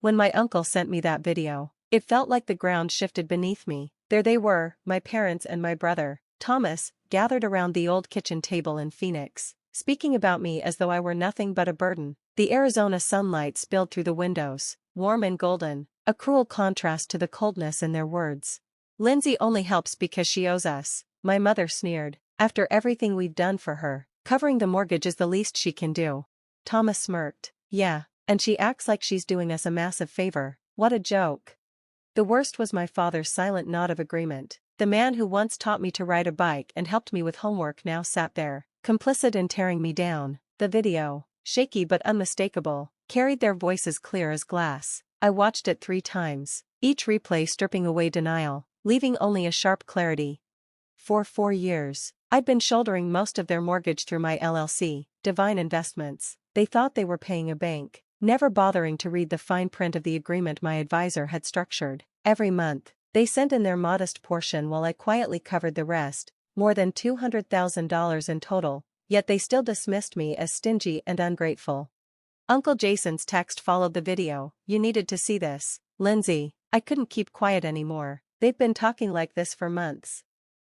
When my uncle sent me that video, it felt like the ground shifted beneath me. There they were, my parents and my brother, Thomas, gathered around the old kitchen table in Phoenix, speaking about me as though I were nothing but a burden. The Arizona sunlight spilled through the windows, warm and golden, a cruel contrast to the coldness in their words. "Lindsay only helps because she owes us," my mother sneered. "After everything we've done for her, covering the mortgage is the least she can do." Thomas smirked. "Yeah, and she acts like she's doing us a massive favor. What a joke." The worst was my father's silent nod of agreement. The man who once taught me to ride a bike and helped me with homework now sat there, complicit in tearing me down. The video, shaky but unmistakable, carried their voices clear as glass. I watched it 3 times, each replay stripping away denial, leaving only a sharp clarity. For 4 years, I'd been shouldering most of their mortgage through my LLC, Divine Investments. They thought they were paying a bank, never bothering to read the fine print of the agreement my advisor had structured. Every month, they sent in their modest portion while I quietly covered the rest, more than $200,000 in total, yet they still dismissed me as stingy and ungrateful. Uncle Jason's text followed the video. "You needed to see this, Lindsay." I couldn't keep quiet anymore. "They've been talking like this for months."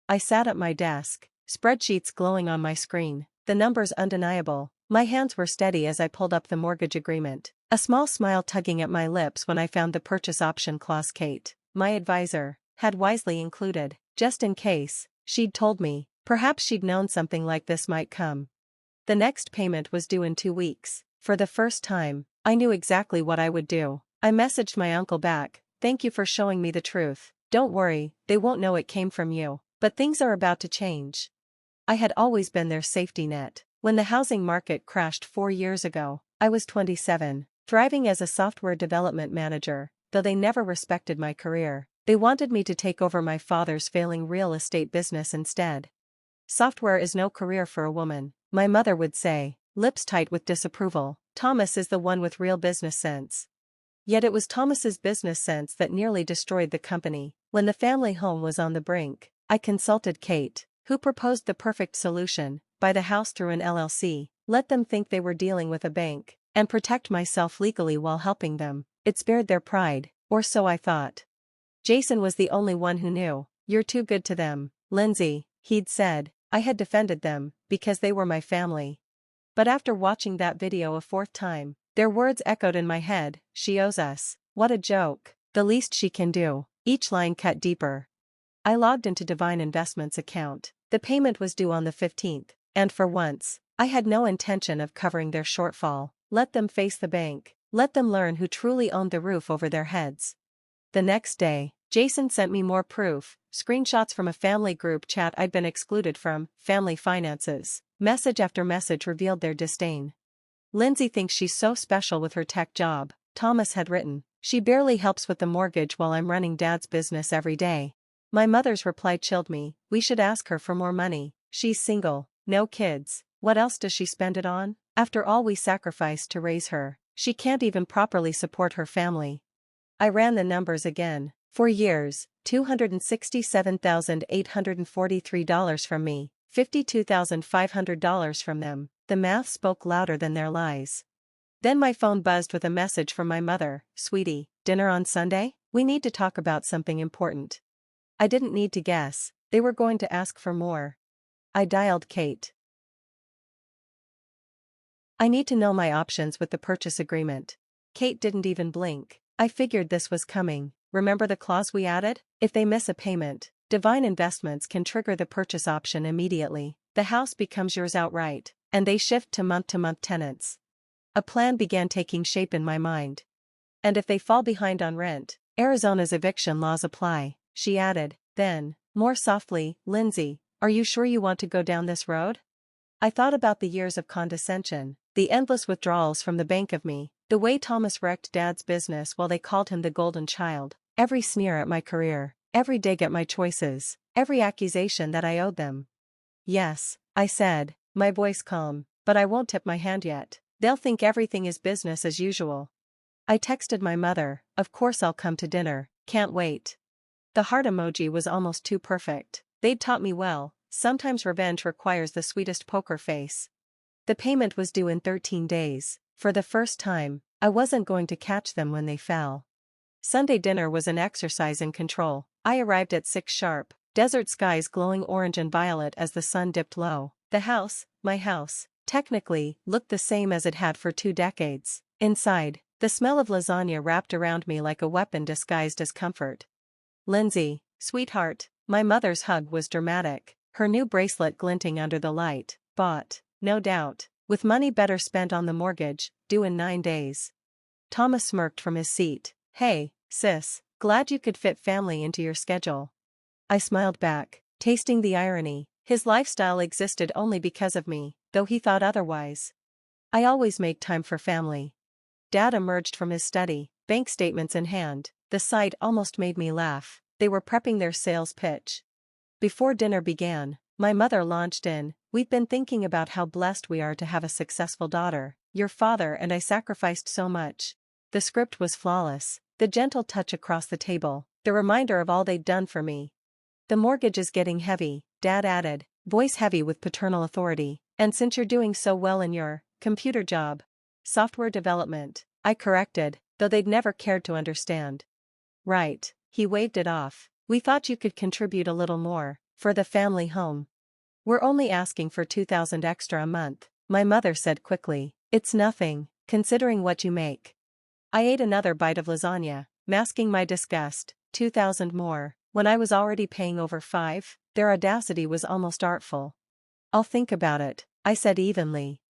I sat at my desk, spreadsheets glowing on my screen, the numbers undeniable. My hands were steady as I pulled up the mortgage agreement, a small smile tugging at my lips when I found the purchase option clause Kate, my advisor, had wisely included. Just in case, she'd told me, perhaps she'd known something like this might come. The next payment was due in 2 weeks. For the first time, I knew exactly what I would do. I messaged my uncle back, "Thank you for showing me the truth. Don't worry, they won't know it came from you. But things are about to change." I had always been their safety net. When the housing market crashed 4 years ago, I was 27, thriving as a software development manager, though they never respected my career. They wanted me to take over my father's failing real estate business instead. "Software is no career for a woman," my mother would say, lips tight with disapproval. "Thomas is the one with real business sense." Yet it was Thomas's business sense that nearly destroyed the company. When the family home was on the brink, I consulted Kate, who proposed the perfect solution: buy the house through an LLC, let them think they were dealing with a bank, and protect myself legally while helping them. It spared their pride, or so I thought. Jason was the only one who knew. "You're too good to them, Lindsay," he'd said. I had defended them, because they were my family. But after watching that video a 4th time, their words echoed in my head. "She owes us. What a joke. The least she can do." Each line cut deeper. I logged into Divine Investments' account. The payment was due on the 15th, and for once, I had no intention of covering their shortfall. Let them face the bank. Let them learn who truly owned the roof over their heads. The next day, Jason sent me more proof, screenshots from a family group chat I'd been excluded from, family finances. Message after message revealed their disdain. "Lindsay thinks she's so special with her tech job," Thomas had written. "She barely helps with the mortgage while I'm running Dad's business every day." My mother's reply chilled me. "We should ask her for more money. She's single, no kids. What else does she spend it on? After all we sacrificed to raise her, she can't even properly support her family." I ran the numbers again. For years, $267,843 from me, $52,500 from them. The math spoke louder than their lies. Then my phone buzzed with a message from my mother. "Sweetie, dinner on Sunday? We need to talk about something important." I didn't need to guess. They were going to ask for more. I dialed Kate. "I need to know my options with the purchase agreement." Kate didn't even blink. "I figured this was coming. Remember the clause we added? If they miss a payment, Divine Investments can trigger the purchase option immediately. The house becomes yours outright, and they shift to month-to-month tenants." A plan began taking shape in my mind. "And if they fall behind on rent, Arizona's eviction laws apply," she added. Then, more softly, "Lindsay, are you sure you want to go down this road?" I thought about the years of condescension, the endless withdrawals from the bank of me, the way Thomas wrecked Dad's business while they called him the golden child, every sneer at my career, every dig at my choices, every accusation that I owed them. "Yes," I said, my voice calm, "but I won't tip my hand yet. They'll think everything is business as usual." I texted my mother, "Of course I'll come to dinner, can't wait." The heart emoji was almost too perfect. They'd taught me well, sometimes revenge requires the sweetest poker face. The payment was due in 13 days. For the first time, I wasn't going to catch them when they fell. Sunday dinner was an exercise in control. I arrived at 6 sharp, desert skies glowing orange and violet as the sun dipped low. The house, my house, technically, looked the same as it had for 2 decades. Inside, the smell of lasagna wrapped around me like a weapon disguised as comfort. Lindsay, sweetheart, my mother's hug was dramatic, her new bracelet glinting under the light, bought, no doubt, with money better spent on the mortgage, due in 9 days. Thomas smirked from his seat. Hey, sis, glad you could fit family into your schedule. I smiled back, tasting the irony. His lifestyle existed only because of me, though he thought otherwise. I always make time for family. Dad emerged from his study, bank statements in hand. The sight almost made me laugh. They were prepping their sales pitch. Before dinner began, my mother launched in, "We've been thinking about how blessed we are to have a successful daughter. Your father and I sacrificed so much." The script was flawless, the gentle touch across the table, the reminder of all they'd done for me. "The mortgage is getting heavy," Dad added, voice heavy with paternal authority, "and since you're doing so well in your computer job, software development," I corrected, though they'd never cared to understand. "Right," he waved it off. "We thought you could contribute a little more, for the family home." "We're only asking for $2,000 extra a month," my mother said quickly. "It's nothing, considering what you make." I ate another bite of lasagna, masking my disgust. 2,000 more, when I was already paying over 5, their audacity was almost artful. "I'll think about it," I said evenly.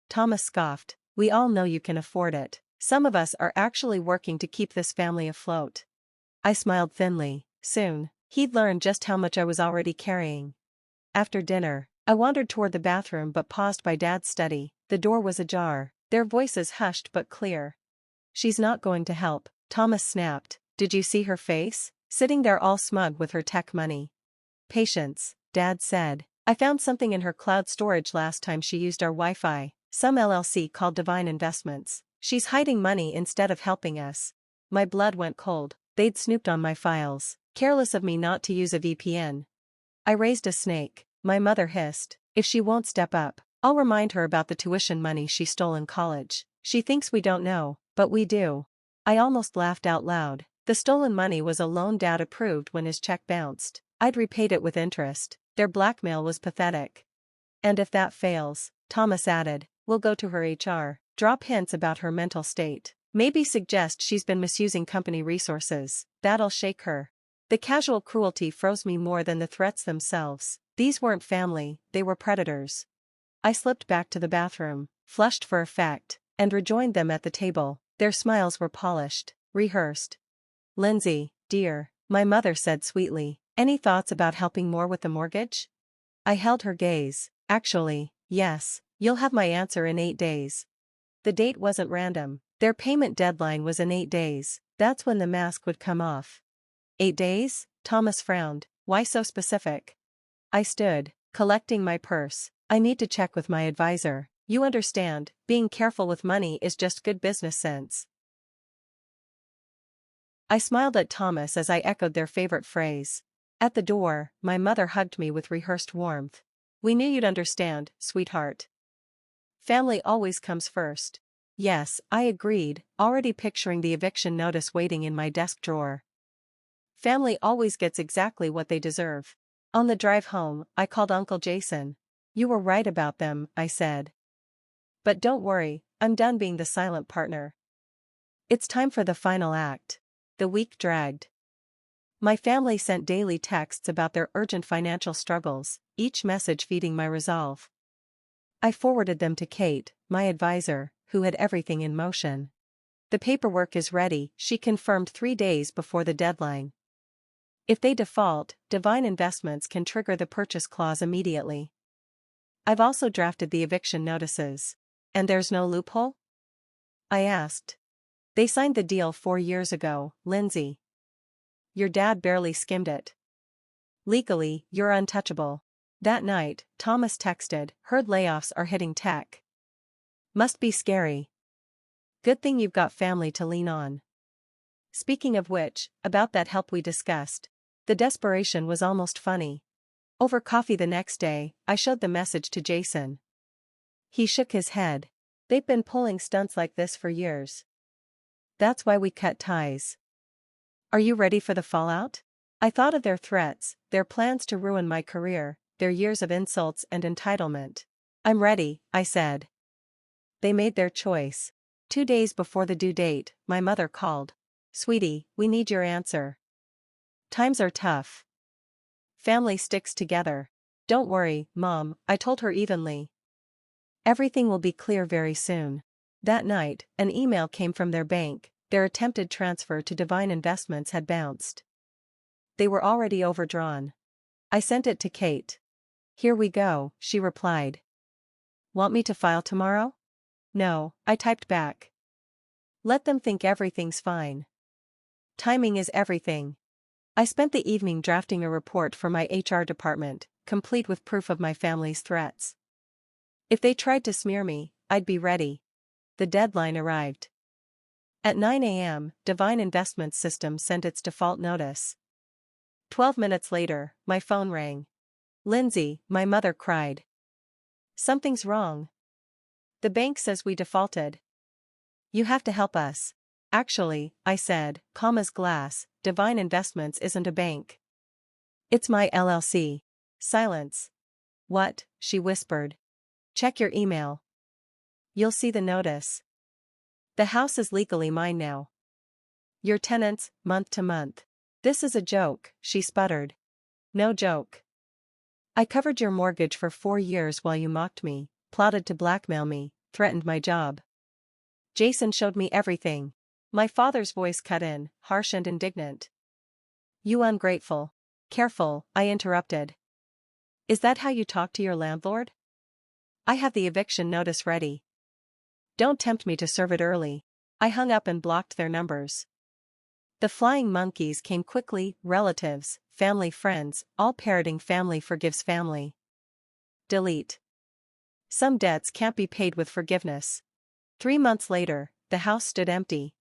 Thomas scoffed. "We all know you can afford it. Some of us are actually working to keep this family afloat." I smiled thinly. Soon, he'd learn just how much I was already carrying. After dinner, I wandered toward the bathroom but paused by Dad's study. The door was ajar, their voices hushed but clear. "She's not going to help," Thomas snapped. "Did you see her face? Sitting there all smug with her tech money." "Patience," Dad said. "I found something in her cloud storage last time she used our Wi-Fi, some LLC called Divine Investments. She's hiding money instead of helping us." My blood went cold. They'd snooped on my files. Careless of me not to use a VPN. I raised a snake, my mother hissed. "If she won't step up, I'll remind her about the tuition money she stole in college. She thinks we don't know, but we do." I almost laughed out loud. The stolen money was a loan Dad approved when his check bounced. I'd repaid it with interest. Their blackmail was pathetic. "And if that fails," Thomas added, "we'll go to her HR, drop hints about her mental state. Maybe suggest she's been misusing company resources. That'll shake her." The casual cruelty froze me more than the threats themselves. These weren't family, they were predators. I slipped back to the bathroom, flushed for effect, and rejoined them at the table. Their smiles were polished, rehearsed. "Lindsay, dear," my mother said sweetly, "any thoughts about helping more with the mortgage?" I held her gaze. "Actually, yes, you'll have my answer in 8 days." The date wasn't random. Their payment deadline was in 8 days. That's when the mask would come off. 8 days? Thomas frowned. "Why so specific?" I stood, collecting my purse. "I need to check with my advisor. You understand, being careful with money is just good business sense." I smiled at Thomas as I echoed their favorite phrase. At the door, my mother hugged me with rehearsed warmth. "We knew you'd understand, sweetheart. Family always comes first." Yes, I agreed, already picturing the eviction notice waiting in my desk drawer. Family always gets exactly what they deserve. On the drive home, I called Uncle Jason. "You were right about them," I said. "But don't worry, I'm done being the silent partner." It's time for the final act. The week dragged. My family sent daily texts about their urgent financial struggles, each message feeding my resolve. I forwarded them to Kate, my advisor, who had everything in motion. "The paperwork is ready," she confirmed 3 days before the deadline. "If they default, Divine Investments can trigger the purchase clause immediately." "I've also drafted the eviction notices." "And there's no loophole?" I asked. "They signed the deal 4 years ago, Lindsay. Your dad barely skimmed it. Legally, you're untouchable." That night, Thomas texted, "Heard layoffs are hitting tech. Must be scary. Good thing you've got family to lean on." Speaking of which, about that help we discussed. The desperation was almost funny. Over coffee the next day, I showed the message to Jason. He shook his head. "They've been pulling stunts like this for years. That's why we cut ties. Are you ready for the fallout? I thought of their threats, their plans to ruin my career, their years of insults and entitlement. I'm ready, I said. They made their choice. 2 days before the due date, my mother called. Sweetie, we need your answer. Times are tough. Family sticks together. Don't worry, Mom, I told her evenly. Everything will be clear very soon. That night, an email came from their bank. Their attempted transfer to Divine Investments had bounced. They were already overdrawn. I sent it to Kate. Here we go, she replied. Want me to file tomorrow? No, I typed back. Let them think everything's fine. Timing is everything. I spent the evening drafting a report for my HR department, complete with proof of my family's threats. If they tried to smear me, I'd be ready. The deadline arrived. At 9 a.m., Divine Investments system sent its default notice. 12 minutes later, my phone rang. Lindsay, my mother cried. Something's wrong. The bank says we defaulted. You have to help us. Actually, I said, calm as glass, Divine Investments isn't a bank. It's my LLC. Silence. What? She whispered. Check your email. You'll see the notice. The house is legally mine now. Your tenants, month to month. This is a joke, she sputtered. No joke. I covered your mortgage for 4 years while you mocked me, plotted to blackmail me, threatened my job. Jason showed me everything. My father's voice cut in, harsh and indignant. You ungrateful. Careful, I interrupted. Is that how you talk to your landlord? I have the eviction notice ready. Don't tempt me to serve it early. I hung up and blocked their numbers. The flying monkeys came quickly, relatives, family friends, all parroting family forgives family. Delete. Some debts can't be paid with forgiveness. 3 months later, the house stood empty.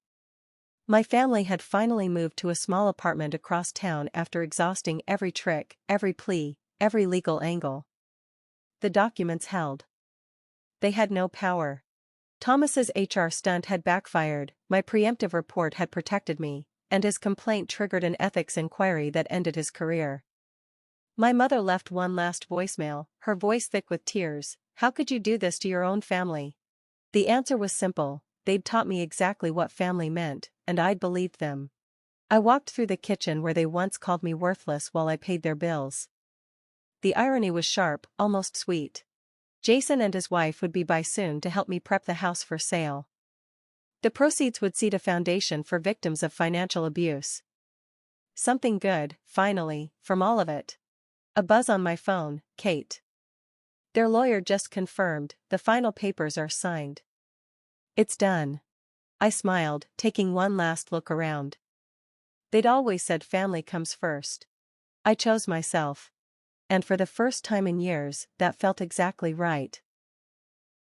My family had finally moved to a small apartment across town after exhausting every trick, every plea, every legal angle. The documents held. They had no power. Thomas's HR stunt had backfired, my preemptive report had protected me, and his complaint triggered an ethics inquiry that ended his career. My mother left one last voicemail, her voice thick with tears. How could you do this to your own family? The answer was simple. They'd taught me exactly what family meant, and I'd believed them. I walked through the kitchen where they once called me worthless while I paid their bills. The irony was sharp, almost sweet. Jason and his wife would be by soon to help me prep the house for sale. The proceeds would seed a foundation for victims of financial abuse. Something good, finally, from all of it. A buzz on my phone, Kate. Their lawyer just confirmed, the final papers are signed. It's done. I smiled, taking one last look around. They'd always said family comes first. I chose myself. And for the first time in years, that felt exactly right.